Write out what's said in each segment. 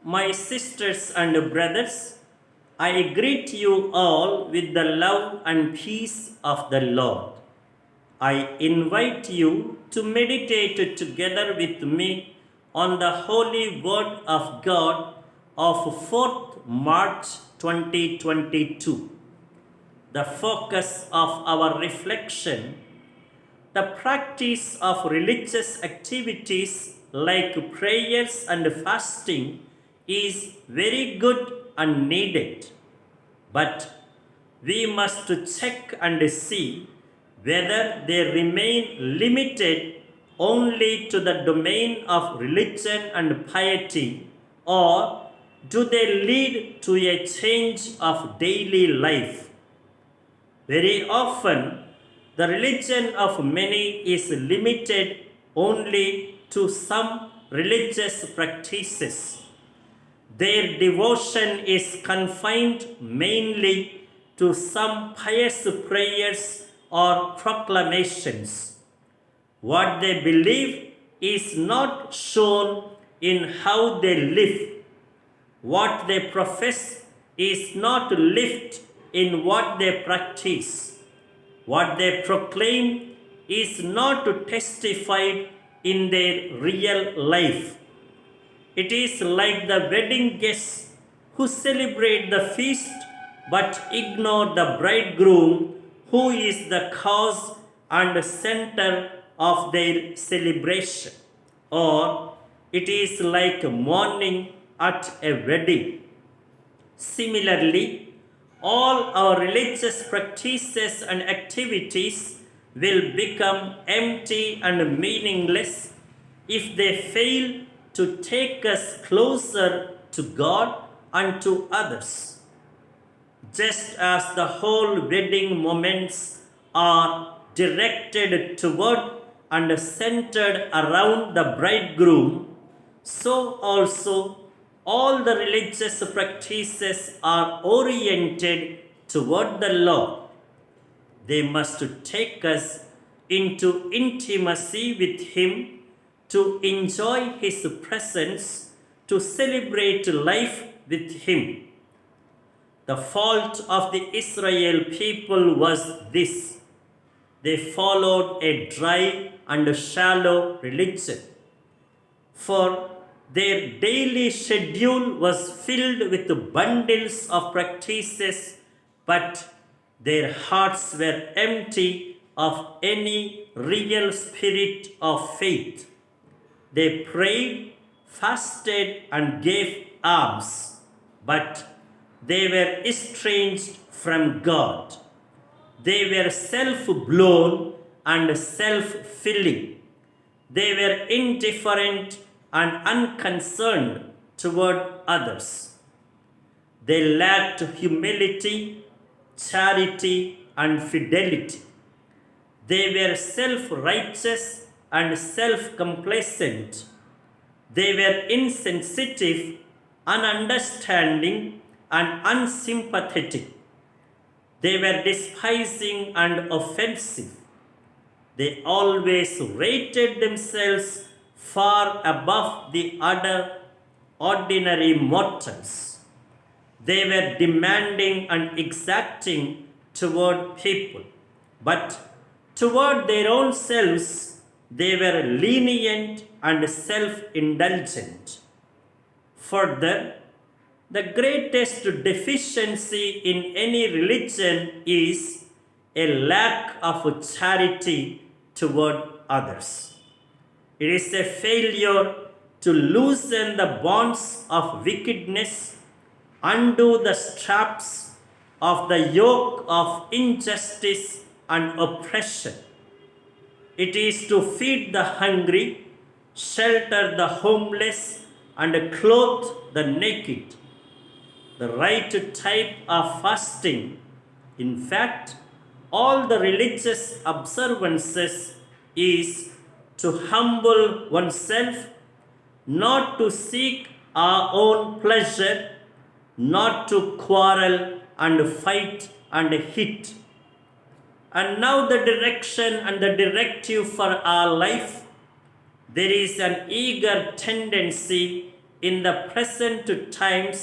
My sisters and brothers, I greet you all with the love and peace of the Lord. I invite you to meditate together with me on the holy word of God of 4th March 2022. The focus of our reflection: the practice of religious activities like prayers and fasting is very good and needed, but we must check and see whether they remain limited only to the domain of religion and piety, or do they lead to a change of daily life. Very often, the religion of many is limited only to some religious practices. Their devotion is confined mainly to some pious prayers or proclamations. What they believe is not shown in how they live. What they profess is not lived in what they practice. What they proclaim is not testified in their real life. It is like the wedding guests who celebrate the feast but ignore the bridegroom, who is the cause and center of their celebration. Or it is like mourning at a wedding. Similarly, all our religious practices and activities will become empty and meaningless if they fail to take us closer to God and to others. Just as the whole wedding moments are directed toward and centered around the bridegroom, so also all the religious practices are oriented toward the Lord. They must take us into intimacy with Him, to enjoy His presence, to celebrate life with Him. The fault of the Israel people was this: they followed a dry and shallow religion. For their daily schedule was filled with bundles of practices, but their hearts were empty of any real spirit of faith. They prayed, fasted, and gave alms, but they were estranged from God. They were self-blown and self-filling. They were indifferent and unconcerned toward others. They lacked humility, charity, and fidelity. They were self-righteous and self-complacent. They were insensitive, ununderstanding, and unsympathetic. They were despising and offensive. They always rated themselves far above the other ordinary mortals. They were demanding and exacting toward people, but toward their own selves they were lenient and self-indulgent. Further, the greatest deficiency in any religion is a lack of charity toward others. It is a failure to loosen the bonds of wickedness, undo the straps of the yoke of injustice and oppression. It is to feed the hungry, shelter the homeless, and clothe the naked. The right type of fasting, in fact, all the religious observances, is to humble oneself, not to seek our own pleasure, not to quarrel and fight and hit. And now the direction and the directive for our life: there is an eager tendency in the present times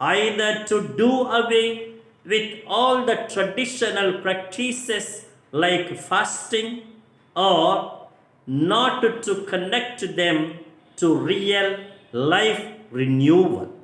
either to do away with all the traditional practices like fasting or not to connect them to real life renewal.